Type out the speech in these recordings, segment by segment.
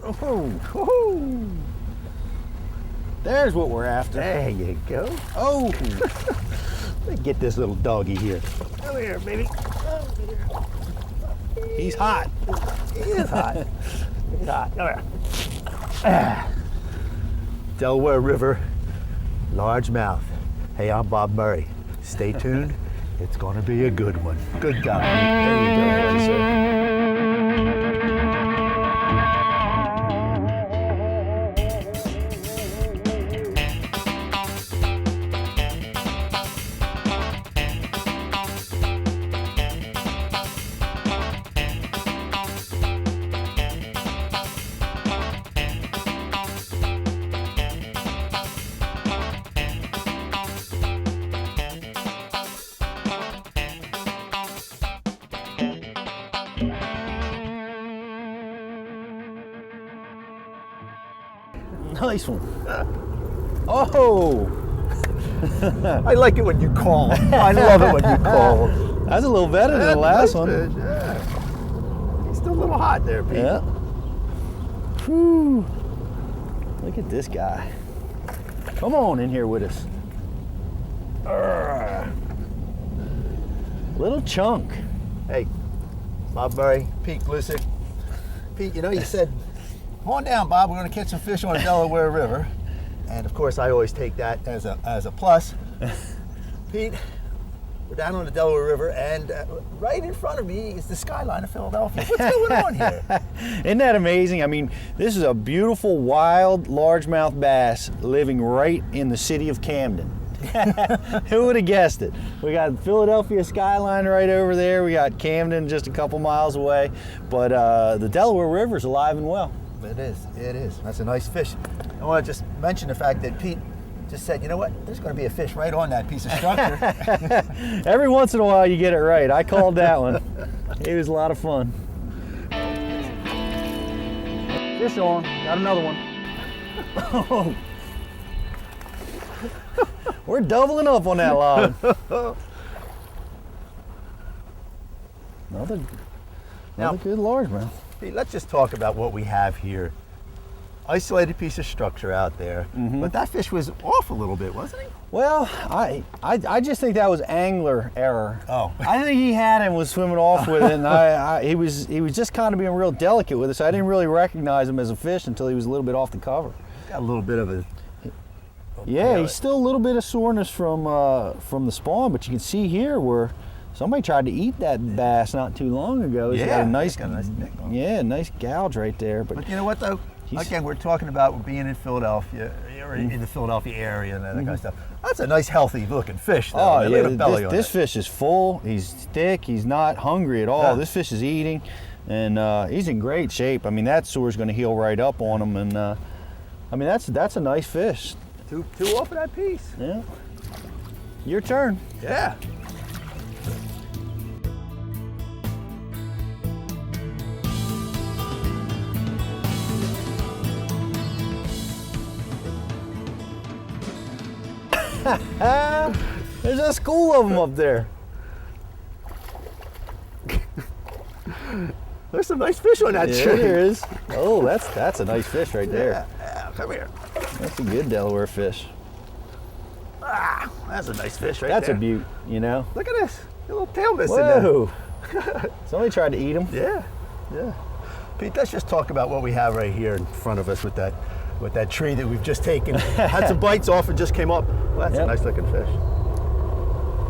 Oh, there's what we're after. There you go. Oh, Let me get this little doggy here. Come here, baby. he's hot. He is hot. He's hot. Come here. Delaware River, largemouth. Hey, I'm Bob Murray. Stay tuned. It's going to be a good one. Good guy. There you go, buddy, sir. Nice one. Oh, I like it when you call. I love it when you call. that's a little better than the last one. Fish, yeah. He's still a little hot there, Pete. Yeah. Whew. Look at this guy. Come on in here with us. Little chunk. Hey, Bob Murray, Pete Gluszek. Pete, you know, you said, come on down, Bob, we're going to catch some fish on the Delaware River. And of course, I always take that as a plus. Pete, we're down on the Delaware River, and right in front of me is the skyline of Philadelphia. What's going on here? Isn't that amazing? I mean, this is a beautiful, wild, largemouth bass living right in the city of Camden. Who would have guessed it? We got Philadelphia skyline right over there. We got Camden just a couple miles away. But the Delaware River is alive and well. It is, it is. That's a nice fish. I want to just mention the fact that Pete just said, you know what, there's going to be a fish right on that piece of structure. Every once in a while you get it right. I called that one. It was a lot of fun. Fish on. Got another one. Oh. We're doubling up on that line. Another good largemouth. Pete, let's just talk about what we have here. Isolated piece of structure out there, but that fish was off a little bit, wasn't he? Well, I just think that was angler error. Oh. I think he had him, was swimming off with it, and he was just kind of being real delicate with it, so I didn't really recognize him as a fish until he was a little bit off the cover. Got a little bit of a... Yeah, he's still a little bit of soreness from the spawn, but you can see here where somebody tried to eat that bass not too long ago. He's got a nice nick on him. Yeah, nice gouge right there. But you know what though? Again, we're talking about being in Philadelphia, or in the Philadelphia area and that kind of stuff. That's a nice, healthy looking fish though. Oh yeah, this fish is full. He's thick. He's not hungry at all. Yeah. This fish is eating, and he's in great shape. I mean, that sore's going to heal right up on him, and I mean that's a nice fish. Two off of that piece. Yeah. Your turn. Yeah. There's a school of them up there. There's some nice fish on that tree. There is. Oh, that's a nice fish right there. Yeah, come here. That's a good Delaware fish. Ah, that's a nice fish right That's there. a beaut, you know. Look at this. A little tail missing there. Whoa. Somebody tried to eat him. Yeah, yeah. Pete, let's just talk about what we have right here in front of us with that tree that we've just taken. Had some bites off and just came up. Well, that's a nice looking fish.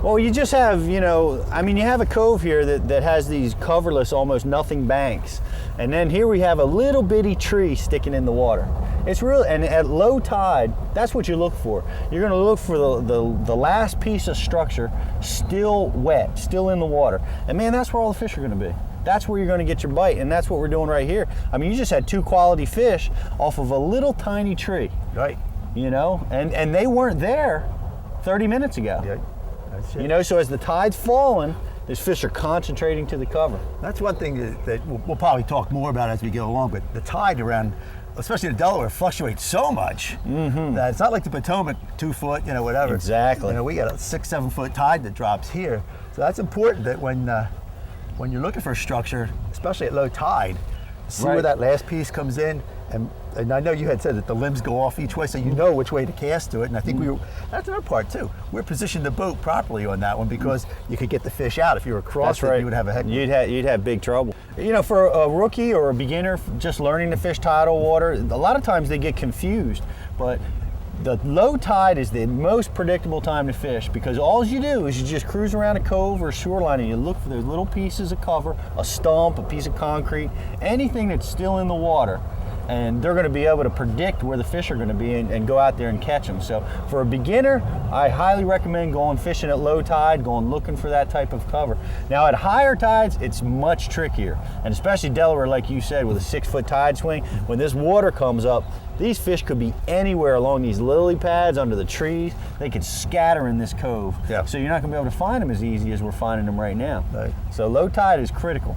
Well, you just have, you know, I mean, you have a cove here that has these coverless, almost nothing banks. And then here we have a little bitty tree sticking in the water. It's really, and at low tide, that's what you look for. You're going to look for the last piece of structure still wet, still in the water. And man, that's where all the fish are going to be. That's where you're going to get your bite, and that's what we're doing right here. I mean, you just had two quality fish off of a little tiny tree. Right. You know, and they weren't there 30 minutes ago. Yeah, that's it. You know, so as the tide's falling, these fish are concentrating to the cover. That's one thing that we'll probably talk more about as we go along, but the tide around, especially the Delaware, fluctuates so much that it's not like the Potomac, 2 foot, you know, whatever. Exactly. You know, we got a 6-7 foot tide that drops here. So that's important that when you're looking for a structure, especially at low tide, see where that last piece comes in, and I know you had said that the limbs go off each way, so you know which way to cast to it. And I think that's another part too. We're positioned the boat properly on that one because you could get the fish out. If you were across it, you would have a heck. You'd have big trouble. You know, for a rookie or a beginner just learning to fish tidal water, a lot of times they get confused, but the low tide is the most predictable time to fish because all you do is you just cruise around a cove or a shoreline and you look for those little pieces of cover, a stump, a piece of concrete, anything that's still in the water, and they're going to be able to predict where the fish are going to be and go out there and catch them. So for a beginner, I highly recommend going fishing at low tide, going looking for that type of cover. Now at higher tides, it's much trickier, and especially Delaware, like you said, with a 6-foot tide swing, when this water comes up, these fish could be anywhere along these lily pads, under the trees. They could scatter in this cove. Yeah. So you're not going to be able to find them as easy as we're finding them right now. Right. So low tide is critical.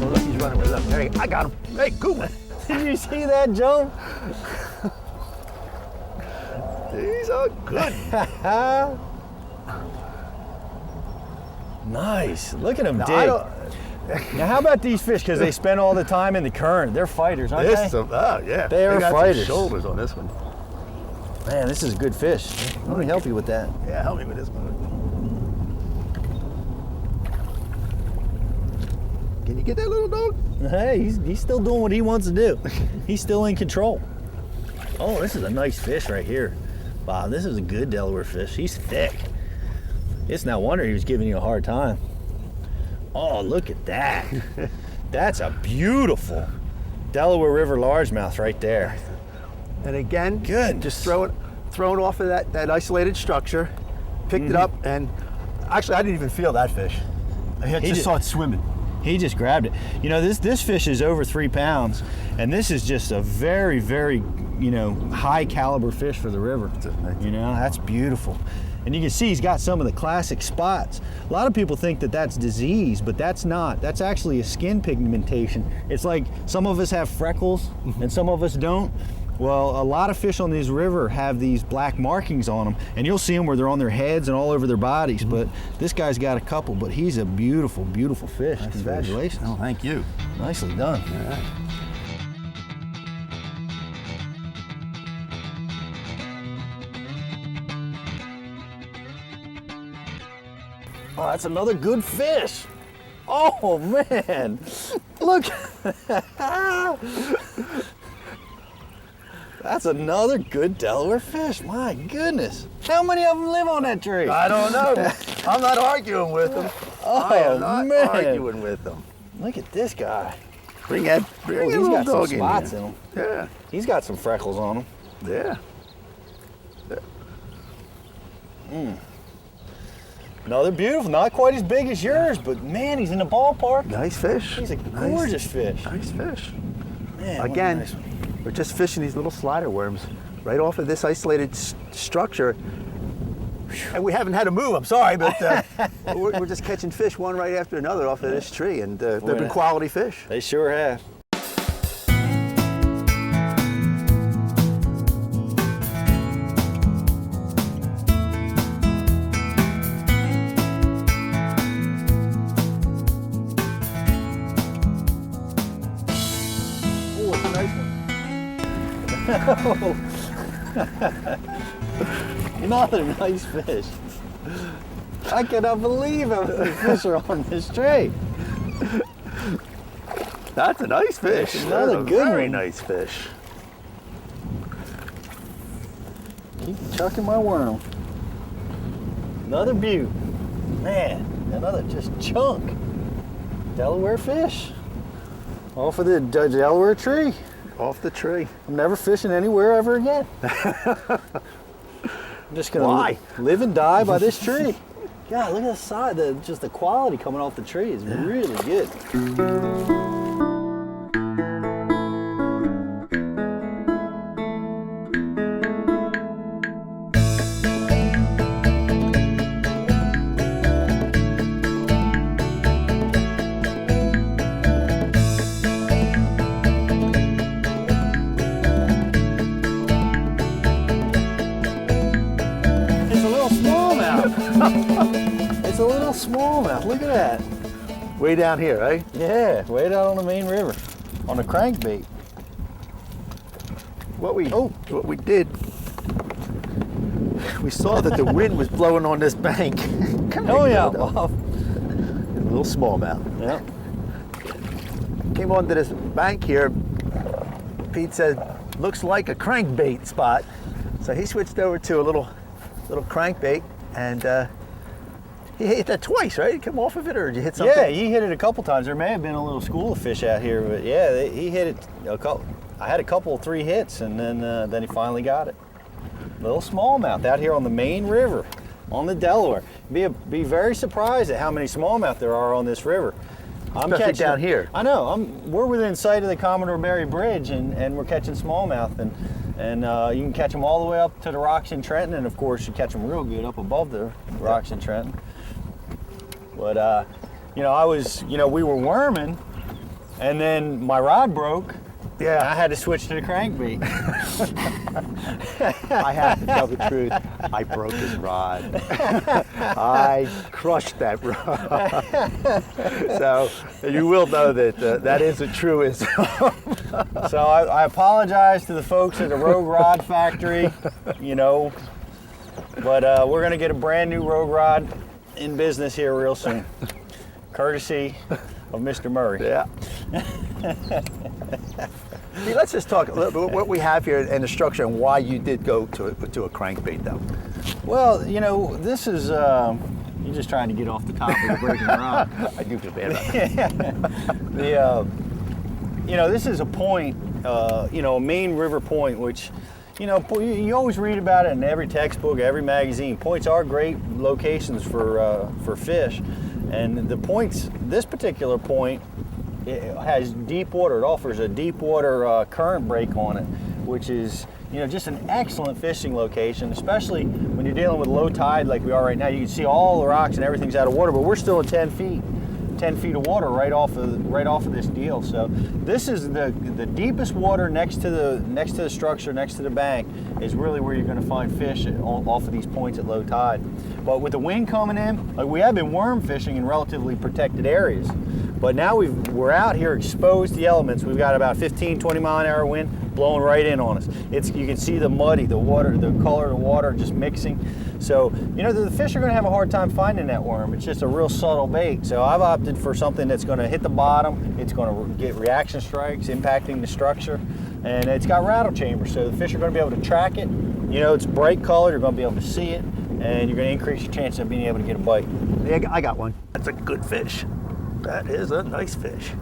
Oh, look, he's running with them. Hey, I got him. Hey, good one. Did you see that jump? These are good. Nice. Look at them Now, dig. Now, how about these fish? Because they spend all the time in the current. They're fighters, aren't they? Yeah. They are got some fighters. shoulders on this one. Man, this is a good fish. Let me help you with that. Yeah, help me with this one. Can you get that little dog? Hey, he's still doing what he wants to do. He's still in control. Oh, this is a nice fish right here. Wow, this is a good Delaware fish. He's thick. It's no wonder he was giving you a hard time. Oh, look at that. That's a beautiful Delaware River largemouth right there. And again, Good. just throw it off of that isolated structure, picked it up, and actually I didn't even feel that fish. I just saw it swimming. He just grabbed it. You know, this fish is over 3 pounds, and this is just a very, very, high caliber fish for the river. You know, that's beautiful. And you can see he's got some of the classic spots. A lot of people think that that's disease, but that's not. That's actually a skin pigmentation. It's like some of us have freckles and some of us don't. Well, a lot of fish on this river have these black markings on them, and you'll see them where they're on their heads and all over their bodies, but this guy's got a couple, but he's a beautiful, beautiful fish. Nice Congratulations. fish. Oh, thank you. Nicely done. All right. Oh, that's another good fish. Oh, man. Look. That's another good Delaware fish. My goodness. How many of them live on that tree? I don't know. I'm not arguing with them. I am not man. arguing with them. Look at this guy. Bring that He's little got some dog in spots here. in him. Yeah, He's got some freckles on him. yeah. No, they're beautiful. Not quite as big as yours, but man, he's in the ballpark. Nice fish. He's a gorgeous fish. Nice fish. Man, what a Again, nice one. we're just fishing these little slider worms right off of this isolated structure. And we haven't had to move, I'm sorry, but we're just catching fish one right after another off of this tree, and they've been quality fish. They sure have. Oh, it's a nice one. Another nice fish. I cannot believe how many fish are on this tree. That's a nice fish. Another That's a good very one. nice fish. Keep chucking my worm. Another beaut. Man, another just chunk. Delaware fish. Off of the Delaware tree. Off the tree. I'm never fishing anywhere ever again. I'm just gonna Why? live and die by this tree. God, look at the side. Just the quality coming off the tree is really good. look at that. Way down here, right? Yeah, way down on the main river, on a crankbait. What we did, we saw that the wind was blowing on this bank. Oh yeah, Bob. A little smallmouth. Yeah. Came onto this bank here. Pete said, looks like a crankbait spot. So he switched over to a little crankbait, and he hit that twice, right? You come off of it, or did you hit something? Yeah, he hit it a couple times. There may have been a little school of fish out here, but yeah, he hit it a couple. I had a couple, 3 hits, and then he finally got it. Little smallmouth out here on the main river, on the Delaware. Be very surprised at how many smallmouth there are on this river. I'm Especially catching down here. I know. We're within sight of the Commodore Barry Bridge, and we're catching smallmouth, and you can catch them all the way up to the rocks in Trenton, and of course you catch them real good up above the rocks in Trenton. But we were worming, and then my rod broke. Yeah, I had to switch to the crankbait. I have to tell the truth. I broke his rod. I crushed that rod. So you will know that that is a truism. So I apologize to the folks at the Rogue Rod Factory, but we're going to get a brand new Rogue Rod in business here real soon, courtesy of Mr. Murray. Yeah. See, let's just talk a little bit what we have here and the structure and why you did go to a crankbait, though. Well, this is you're just trying to get off the top of the breaking rock. I do feel bad about that. This is a point, a main river point, which, you always read about it in every textbook, every magazine. Points are great locations for fish, and the points. This particular point, it has deep water. It offers a deep water current break on it, which is just an excellent fishing location, especially when you're dealing with low tide like we are right now. You can see all the rocks and everything's out of water, but we're still at 10 feet of water right off of this deal. So this is the deepest water next to the structure, next to the bank, is really where you're going to find fish off of these points at low tide. But with the wind coming in, we have been worm fishing in relatively protected areas. But now we're out here exposed to the elements. We've got about 15, 20 mile an hour wind blowing right in on us. You can see the muddy, the water, the color of the water just mixing. So, the fish are going to have a hard time finding that worm. It's just a real subtle bait. So I've opted for something that's going to hit the bottom. It's going to get reaction strikes, impacting the structure. And it's got rattle chambers, so the fish are going to be able to track it. It's bright colored, you're going to be able to see it, and you're going to increase your chance of being able to get a bite. Yeah, I got one. That's a good fish. That is a nice fish.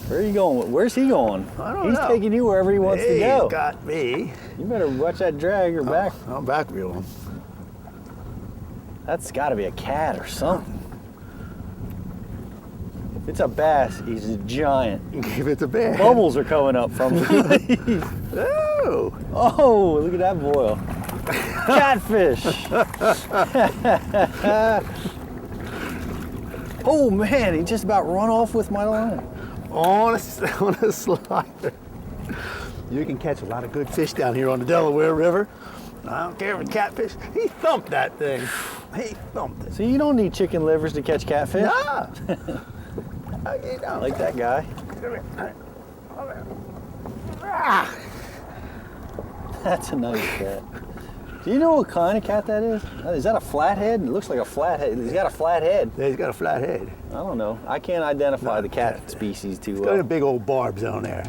Where are you going? Where's he going? I don't know. He's taking you wherever he wants to go. He's got me. You better watch that drag or back. I'm back reeling. That's got to be a cat or something. If it's a bass, he's a giant. If it's a bass. Bubbles are coming up from him. Oh, look at that boil. Catfish. Oh man, he just about run off with my line. On a slider. You can catch a lot of good fish down here on the Delaware River. I don't care if it's catfish. He thumped that thing. He thumped it. So you don't need chicken livers to catch catfish? Nah. Like that guy. That's a nice cat. Do you know what kind of cat that is? Is that a flathead? It looks like a flathead. He's got a flat head. Yeah, he's got a flat head. I don't know. I can't identify the cat species too well. He's got big old barbs on there.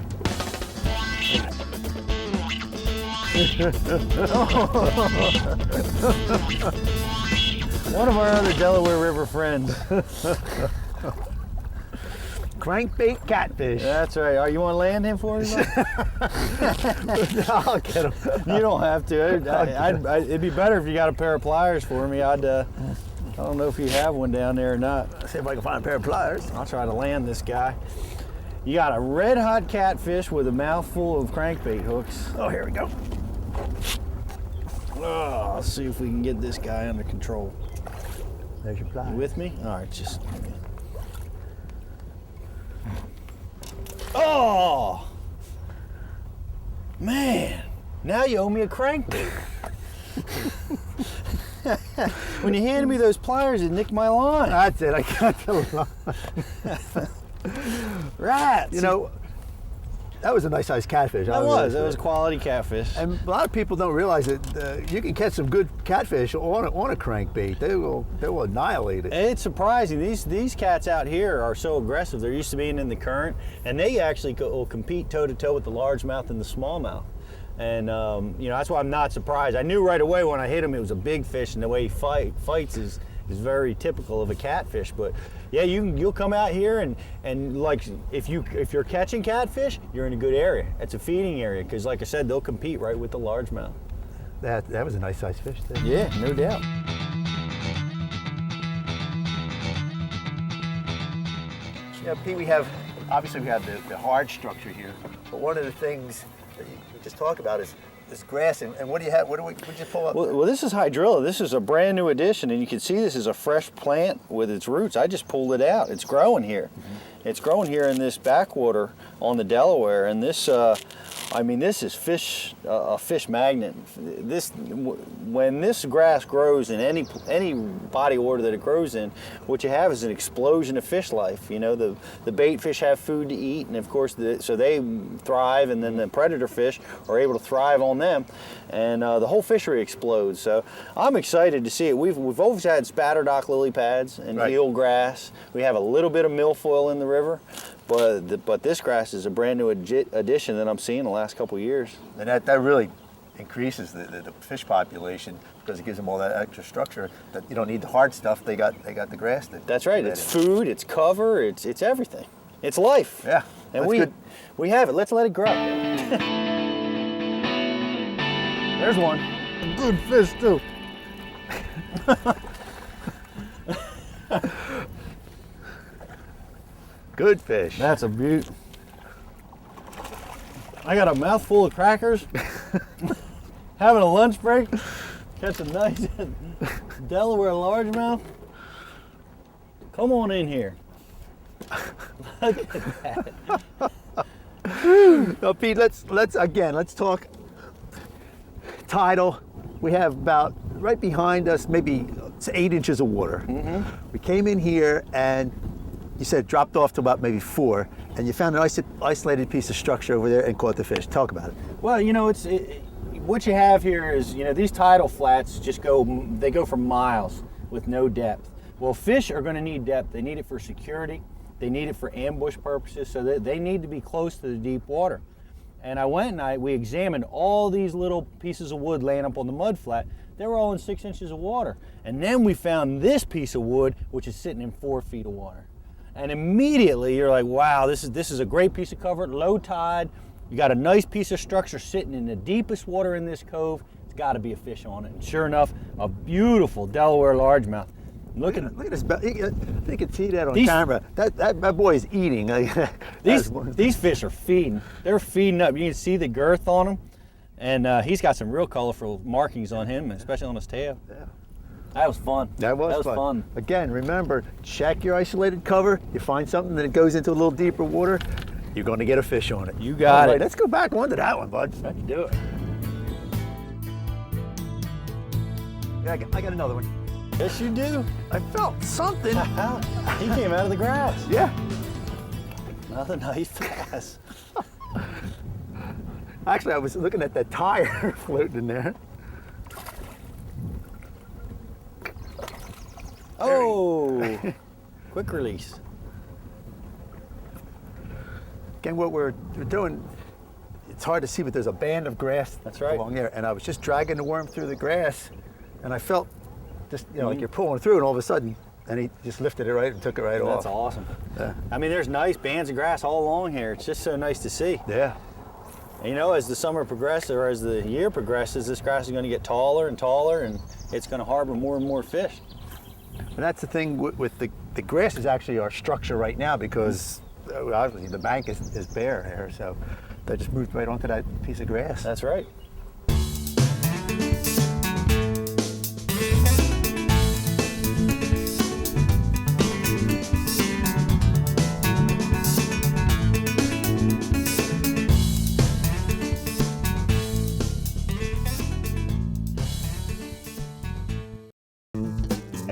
One of our other Delaware River friends. Crankbait catfish. That's right. You want to land him for me? I'll get him. You don't have to. It'd be better if you got a pair of pliers for me. I don't know if you have one down there or not. Let's see if I can find a pair of pliers. I'll try to land this guy. You got a red hot catfish with a mouthful of crankbait hooks. Oh, here we go. Oh, let's see if we can get this guy under control. There's your pliers. You with me? All right, just. Oh, man, now you owe me a crankbait. When you handed me those pliers, it nicked my line. That's it. I got the line. Rats. You know, that was a nice sized catfish. That was a quality catfish. And a lot of people don't realize that you can catch some good catfish on a crankbait. They will annihilate it. It's surprising. These cats out here are so aggressive. They're used to being in the current, and they actually will compete toe to toe with the largemouth and the smallmouth. And you know, that's why I'm not surprised. I knew right away when I hit him it was a big fish, and the way he fights is very typical of a catfish. But yeah, you'll come out here and like if you're catching catfish, you're in a good area. It's a feeding area because, like I said, they'll compete right with the largemouth. That was a nice sized fish too. Yeah, no doubt. Yeah, Pete, we have the hard structure here, but one of the things that we just talk about is this grass. And what do you have? What did you pull up? Well, this is hydrilla. This is a brand new addition, and you can see this is a fresh plant with its roots. I just pulled it out. It's growing here. Mm-hmm. It's growing here in this backwater on the Delaware, and this, I mean, this is a fish magnet. When this grass grows in any body water that it grows in, what you have is an explosion of fish life. You know, the bait fish have food to eat, and of course, so they thrive, and then the predator fish are able to thrive on them, and the whole fishery explodes. So I'm excited to see it. We've always had spatterdock lily pads and eel grass. We have a little bit of milfoil in the river. But this grass is a brand new addition that I'm seeing the last couple of years. And that really increases the fish population because it gives them all that extra structure that you don't need the hard stuff. They got the grass. That's right. It's food. It's cover. It's everything. It's life. Yeah. And we have it. Let's let it grow. There's one. Good fish too. Good fish. That's a beaut. I got a mouthful of crackers. Having a lunch break. Catch a nice Delaware largemouth. Come on in here. Look at that. No, Pete, let's talk tidal. We have about right behind us, maybe it's 8 inches of water. Mm-hmm. We came in here and you said it dropped off to about maybe 4, and you found an isolated piece of structure over there and caught the fish. Talk about it. Well, you know, what you have here is, you know, these tidal flats they go for miles with no depth. Well, fish are going to need depth. They need it for security. They need it for ambush purposes, so they need to be close to the deep water. And I went and we examined all these little pieces of wood laying up on the mud flat. They were all in 6 inches of water. And then we found this piece of wood, which is sitting in 4 feet of water. And immediately you're like, wow, this is a great piece of cover, low tide. You got a nice piece of structure sitting in the deepest water in this cove. It's got to be a fish on it. And sure enough, a beautiful Delaware largemouth. Look at this. You can see that on camera. That boy is eating. These fish are feeding. They're feeding up. You can see the girth on them, and he's got some real colorful markings on him, especially on his tail. Yeah. That was fun. That was fun. Again, remember, check your isolated cover. You find something that goes into a little deeper water, you're going to get a fish on it. You got it. Let's go back onto that one, bud. Let's do it. Yeah, I got another one. Yes, you do. I felt something. He came out of the grass. Yeah. Another nice bass. Actually, I was looking at that tire floating in there. Oh, quick release. Again, what we're doing, it's hard to see, but there's a band of grass along there. And I was just dragging the worm through the grass, and I felt just, like you're pulling through, and all of a sudden, and he just lifted it right and took it right off. That's awesome. Yeah. I mean, there's nice bands of grass all along here. It's just so nice to see. Yeah. And, you know, as the summer progresses, or as the year progresses, this grass is going to get taller and taller, and it's going to harbor more and more fish. And that's the thing with the grass is actually our structure right now, because obviously the bank is bare here, so they just moved right onto that piece of grass. That's right.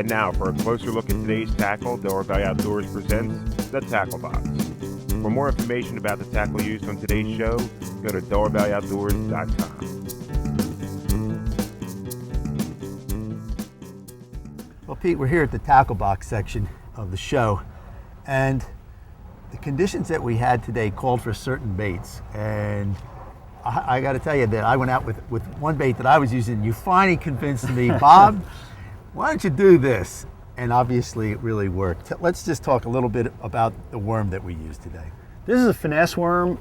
And now for a closer look at today's tackle, Delaware Valley Outdoors presents the Tackle Box. For more information about the tackle used on today's show, go to DelawareValleyOutdoors.com. Well, Pete, we're here at the tackle box section of the show, and the conditions that we had today called for certain baits. And I got to tell you that I went out with one bait that I was using. You finally convinced me, Bob, why don't you do this? And obviously it really worked. Let's just talk a little bit about the worm that we used today. This is a finesse worm.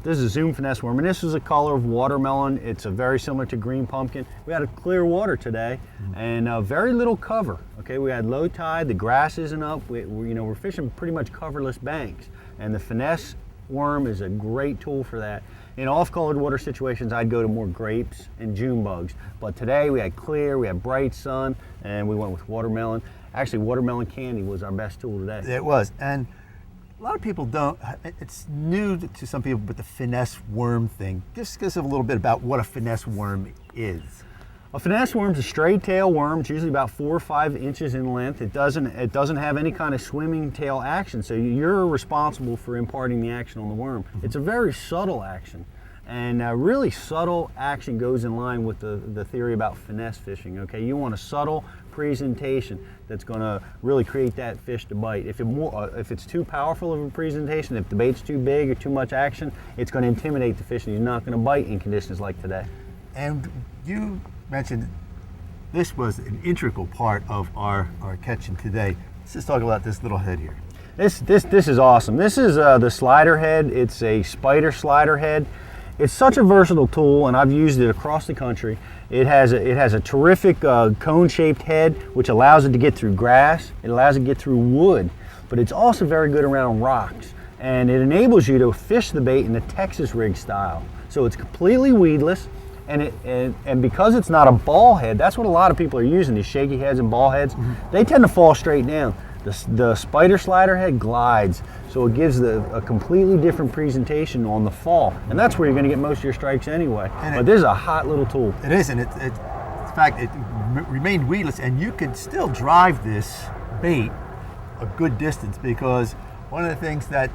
This is a Zoom finesse worm, and this is a color of watermelon. It's very similar to green pumpkin. We had a clear water today, and very little cover. Okay, we had low tide. The grass isn't up. We're fishing pretty much coverless banks, and the finesse worm is a great tool for that. In off-colored water situations, I'd go to more grapes and June bugs. But today we had clear, we had bright sun, and we went with watermelon. Actually, watermelon candy was our best tool today. It was, and a lot of people don't, it's new to some people, but the finesse worm thing. Just give us a little bit about what a finesse worm is. A finesse worm is a straight tail worm. It's usually about 4 or 5 inches in length. It doesn't have any kind of swimming tail action, so you're responsible for imparting the action on the worm. It's a very subtle action, and really subtle action goes in line with the theory about finesse fishing. Okay, you want a subtle presentation that's going to really create that fish to bite. If it's too powerful of a presentation, if the bait's too big or too much action, it's going to intimidate the fish, and he's not going to bite in conditions like today. And you mentioned this was an integral part of our catching today. Let's just talk about this little head here. This is awesome. This is the slider head. It's a spider slider head. It's such a versatile tool, and I've used it across the country. It has a terrific cone-shaped head, which allows it to get through grass. It allows it to get through wood, but it's also very good around rocks, and it enables you to fish the bait in the Texas rig style. So it's completely weedless. And because it's not a ball head, that's what a lot of people are using, these shaky heads and ball heads. They tend to fall straight down. The spider slider head glides, so it gives a completely different presentation on the fall. And that's where you're going to get most of your strikes anyway. But this is a hot little tool. It is, and in fact, it remained weedless, and you could still drive this bait a good distance, because one of the things that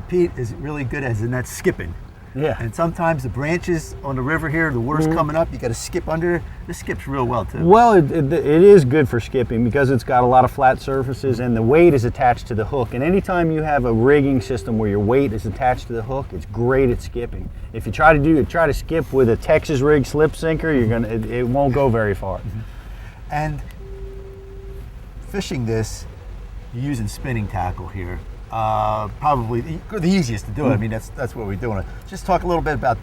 Pete is really good at is that's skipping. Yeah. And sometimes the branches on the river here, the water's coming up, you got to skip under. This skips real well too. Well, it is good for skipping because it's got a lot of flat surfaces and the weight is attached to the hook. And anytime you have a rigging system where your weight is attached to the hook, it's great at skipping. If you try to skip with a Texas rig slip sinker, it won't go very far. And fishing this, you're using spinning tackle here. Probably the easiest to do it. I mean, that's what we're doing. Just talk a little bit about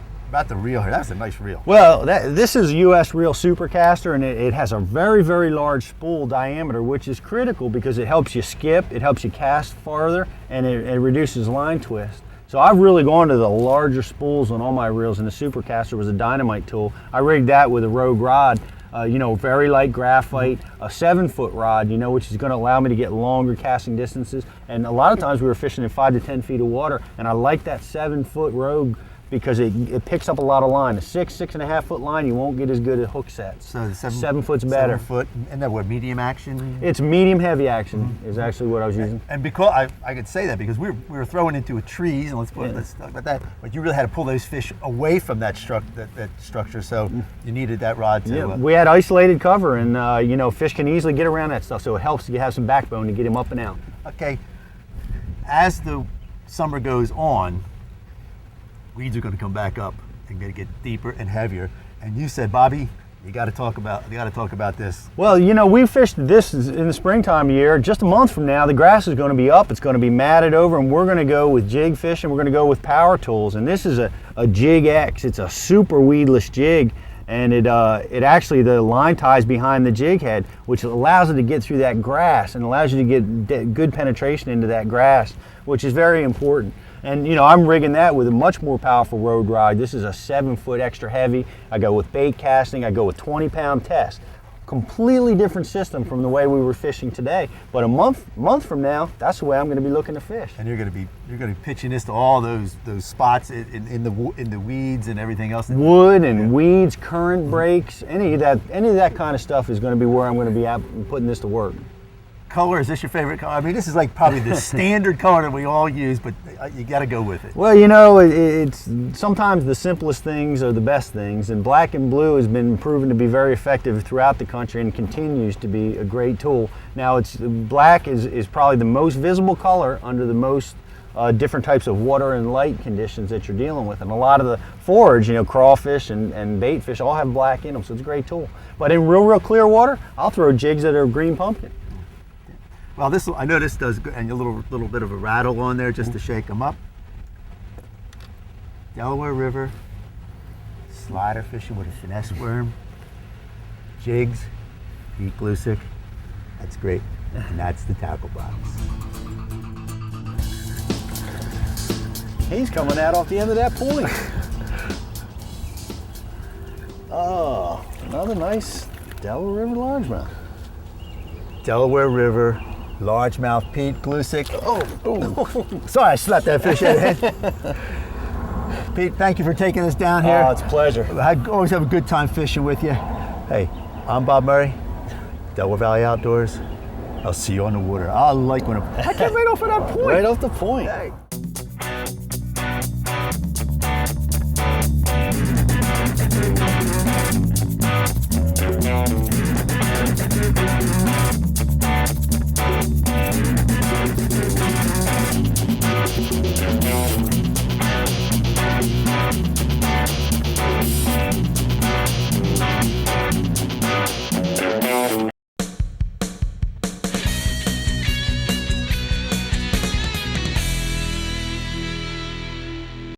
the reel here. That's a nice reel. Well, this is a US reel supercaster, and it has a very, very large spool diameter, which is critical because it helps you skip, it helps you cast farther, and it reduces line twist. So I've really gone to the larger spools on all my reels, and the supercaster was a dynamite tool. I rigged that with a Rogue rod. Very light graphite, a 7-foot rod, which is going to allow me to get longer casting distances. And a lot of times we were fishing in 5 to 10 feet of water, and I like that 7-foot Rogue because it picks up a lot of line. A 6.5 foot line, you won't get as good at hook sets. So the 7 foot's better. 7 foot, and then what, medium action? It's medium heavy action is actually what I was using. And because I could say that because we were throwing into trees, and let's talk about that. But you really had to pull those fish away from that structure, so you needed that rod to. Yeah, we had isolated cover, and fish can easily get around that stuff, so it helps you have some backbone to get him up and out. Okay, as the summer goes on, weeds are going to come back up and going to get deeper and heavier. And you said, Bobby, you got to talk about this. Well, we fished this in the springtime of year. Just a month from now, the grass is going to be up. It's going to be matted over, and we're going to go with jig fishing. We're going to go with power tools. And this is a Jig X. It's a super weedless jig, and it actually, the line ties behind the jig head, which allows it to get through that grass and allows you to get good penetration into that grass, which is very important. And I'm rigging that with a much more powerful Road rod. This is a 7-foot extra heavy. I go with bait casting. I go with 20-pound test. completely different system from the way we were fishing today. But a month from now, that's the way I'm going to be looking to fish. And you're going to be pitching this to all those spots in the weeds and everything else. Wood and weeds, current breaks, any of that kind of stuff is going to be where I'm going to be putting this to work. Color, is this your favorite color? I mean, this is like probably the standard color that we all use, but you got to go with it. Well, you know, it's sometimes the simplest things are the best things, and black and blue has been proven to be very effective throughout the country and continues to be a great tool. Now, black is probably the most visible color under the most different types of water and light conditions that you're dealing with, and a lot of the forage, you know, crawfish and bait fish all have black in them, so it's a great tool. But in real clear water, I'll throw jigs that are green pumpkin. Well, I know this does good, and a little bit of a rattle on there just to shake them up. Delaware River, slider fishing with a finesse worm, jigs, Pete Gluszek. That's great, and that's the tackle box. He's coming out off the end of that point. Oh, another nice Delaware River largemouth. Delaware River, largemouth Pete Gluszek. Oh, sorry, I slapped that fish out of the head. Pete, thank you for taking us down here. Oh, it's a pleasure. I always have a good time fishing with you. Hey, I'm Bob Murray, Delaware Valley Outdoors. I'll see you on the water. I like when I came right off of that point. Right off the point. Hey.